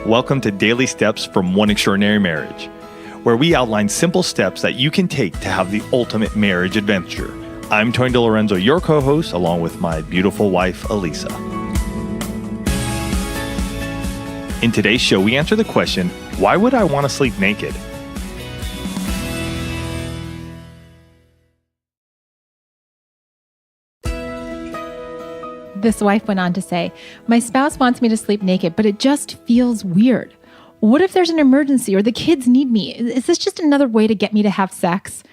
Welcome to Daily Steps from One Extraordinary Marriage, where we outline simple steps that you can take to have the ultimate marriage adventure. I'm Tony DeLorenzo, your co-host, along with my beautiful wife, Elisa. In today's show, we answer the question, why would I want to sleep naked? This wife went on to say, my spouse wants me to sleep naked, but it just feels weird. What if there's an emergency or the kids need me? Is this just another way to get me to have sex?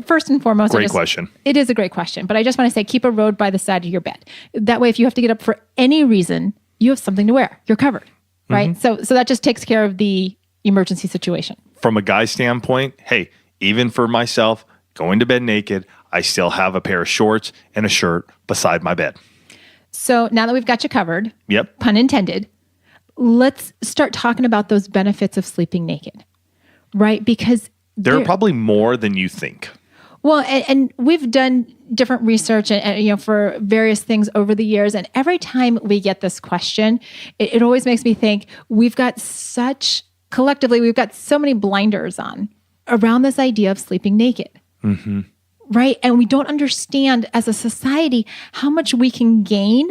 First and foremost, Great question. It is a great question, but I just want to say, keep a robe by the side of your bed. That way, if you have to get up for any reason, you have something to wear. You're covered, right? So that just takes care of the emergency situation. From a guy's standpoint, hey, even for myself, going to bed naked, I still have a pair of shorts and a shirt beside my bed. So now that we've got you covered, Yep. Pun intended, let's start talking about those benefits of sleeping naked, right? Because There are probably more than you think. Well, and we've done different research and for various things over the years. And every time we get this question, it always makes me think collectively, we've got so many blinders on around this idea of sleeping naked. Mm-hmm. Right? And we don't understand as a society how much we can gain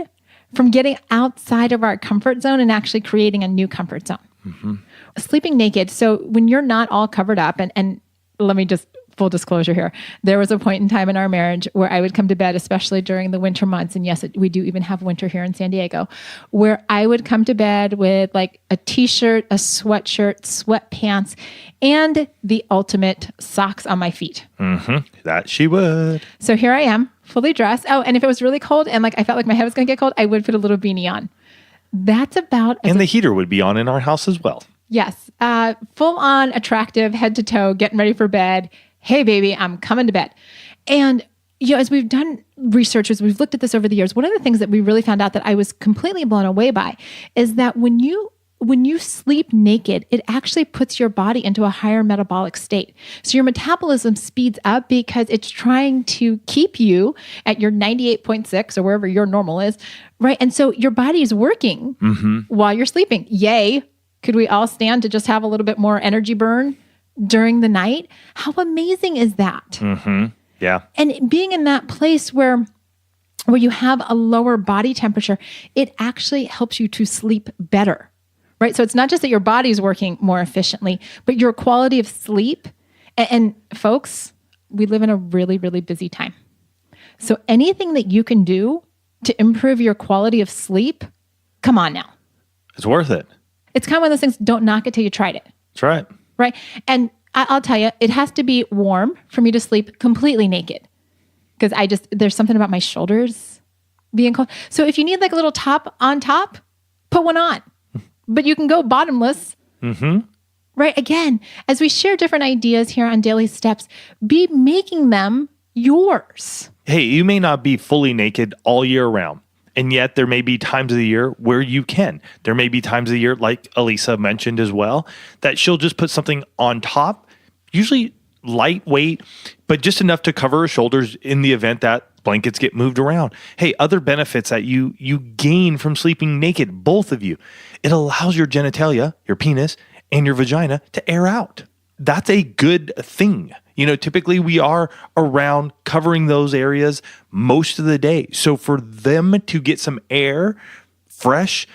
from getting outside of our comfort zone and actually creating a new comfort zone. Mm-hmm. Sleeping naked. So when you're not all covered up, and let me just full disclosure here, there was a point in time in our marriage where I would come to bed, especially during the winter months. And yes, we do even have winter here in San Diego, where I would come to bed with like a t-shirt, a sweatshirt, sweatpants, and the ultimate socks on my feet. Mm-hmm. That she would. So here I am, fully dressed. Oh, and if it was really cold and like I felt like my head was going to get cold, I would put a little beanie on. That's about... And the heater would be on in our house as well. Yes. Full on attractive, head to toe, getting ready for bed. Hey, baby, I'm coming to bed. And as we've done research, as we've looked at this over the years, one of the things that we really found out that I was completely blown away by is that when you sleep naked, it actually puts your body into a higher metabolic state. So your metabolism speeds up because it's trying to keep you at your 98.6 or wherever your normal is, right? And so your body is working while you're sleeping. Yay. Could we all stand to just have a little bit more energy burn during the night? How amazing is that? Mm-hmm. Yeah. And being in that place where you have a lower body temperature, it actually helps you to sleep better, right? So it's not just that your body's working more efficiently, but your quality of sleep. And folks, we live in a really, really busy time. So anything that you can do to improve your quality of sleep, come on now. It's worth it. It's kind of one of those things, don't knock it till you tried it. That's right. Right. And I'll tell you, it has to be warm for me to sleep completely naked because there's something about my shoulders being cold. So if you need like a little top on top, put one on, but you can go bottomless. Mm-hmm. Right. Again, as we share different ideas here on Daily Steps, be making them yours. Hey, you may not be fully naked all year round. And yet there may be times of the year where you can. There may be times of the year, like Elisa mentioned as well, that she'll just put something on top, usually lightweight, but just enough to cover her shoulders in the event that blankets get moved around. Hey, other benefits that you gain from sleeping naked, both of you. It allows your genitalia, your penis, and your vagina to air out. That's a good thing. Typically we are around covering those areas most of the day. So for them to get some air fresh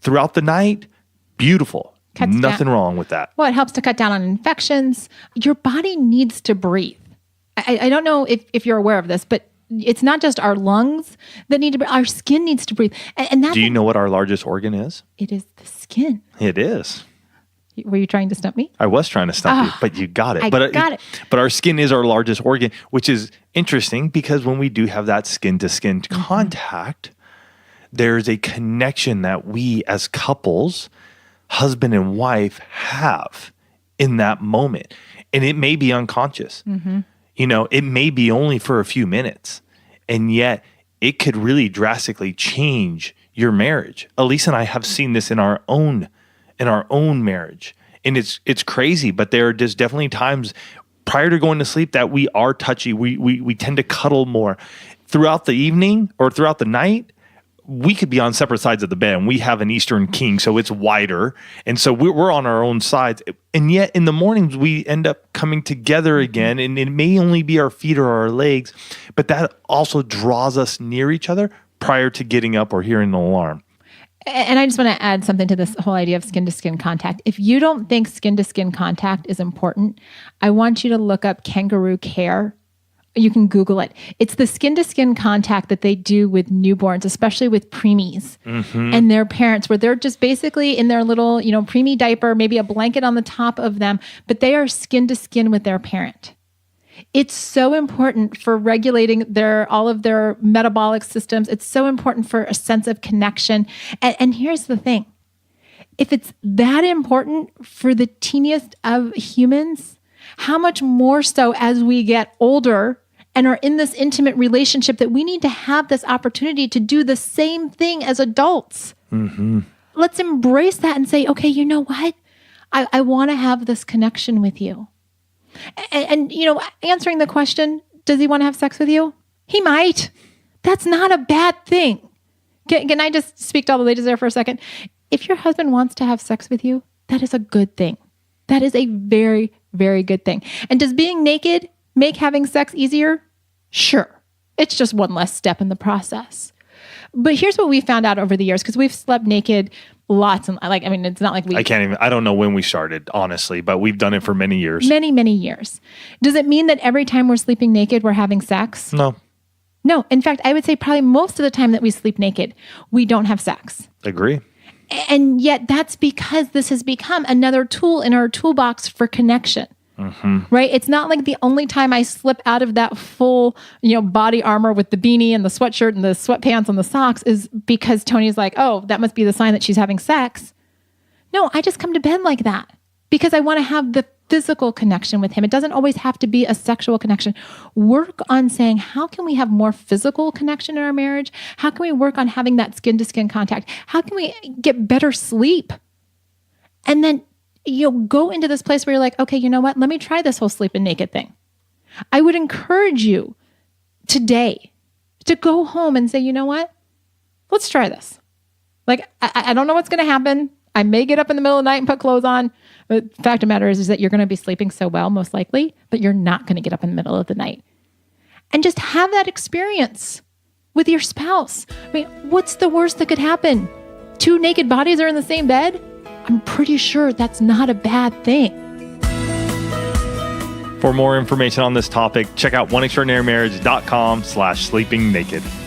throughout the night, beautiful. Nothing wrong with that. Well, it helps to cut down on infections. Your body needs to breathe. I don't know if you're aware of this, but it's not just our lungs that need to breathe. Our skin needs to breathe. And that's Do you know what our largest organ is? It is the skin. It is. Were you trying to stump me? I was trying to stump you, but you got it. I got it. But our skin is our largest organ, which is interesting because when we do have that skin-to-skin contact, there's a connection that we as couples, husband and wife, have in that moment. And it may be unconscious. Mm-hmm. It may be only for a few minutes. And yet it could really drastically change your marriage. Elise and I have seen this in our own marriage. And it's crazy, but there are just definitely times prior to going to sleep that we are touchy. We tend to cuddle more. Throughout the evening or throughout the night, we could be on separate sides of the bed, and we have an Eastern king, so it's wider. And so we're on our own sides. And yet in the mornings, we end up coming together again, and it may only be our feet or our legs, but that also draws us near each other prior to getting up or hearing an alarm. And I just want to add something to this whole idea of skin-to-skin contact. If you don't think skin-to-skin contact is important, I want you to look up kangaroo care. You can Google it. It's the skin-to-skin contact that they do with newborns, especially with preemies and their parents, where they're just basically in their little, preemie diaper, maybe a blanket on the top of them, but they are skin-to-skin with their parent. It's so important for regulating all of their metabolic systems. It's so important for a sense of connection. And here's the thing. If it's that important for the teeniest of humans, how much more so as we get older and are in this intimate relationship that we need to have this opportunity to do the same thing as adults. Let's embrace that and say, okay, you know what? I want to have this connection with you. And answering the question, does he want to have sex with you? He might. That's not a bad thing. Can I just speak to all the ladies there for a second? If your husband wants to have sex with you, that is a good thing. That is a very, very good thing. And does being naked make having sex easier? Sure. It's just one less step in the process. But here's what we found out over the years, because we've slept naked lots. And it's not like I don't know when we started, honestly, but we've done it for many years. Many, many years. Does it mean that every time we're sleeping naked, we're having sex? No. No. In fact, I would say probably most of the time that we sleep naked, we don't have sex. Agree. And yet that's because this has become another tool in our toolbox for connection. Right? It's not like the only time I slip out of that full, body armor with the beanie and the sweatshirt and the sweatpants and the socks is because Tony's like, oh, that must be the sign that she's having sex. No, I just come to bed like that because I want to have the physical connection with him. It doesn't always have to be a sexual connection. Work on saying, how can we have more physical connection in our marriage? How can we work on having that skin-to-skin contact? How can we get better sleep? And then you'll go into this place where you're like, okay, you know what? Let me try this whole sleeping naked thing. I would encourage you today to go home and say, you know what? Let's try this. Like, I don't know what's going to happen. I may get up in the middle of the night and put clothes on. But the fact of the matter is that you're going to be sleeping so well, most likely, but you're not going to get up in the middle of the night. And just have that experience with your spouse. I mean, what's the worst that could happen? 2 naked bodies are in the same bed? I'm pretty sure that's not a bad thing. For more information on this topic, check out oneextraordinarymarriage.com/sleepingnaked.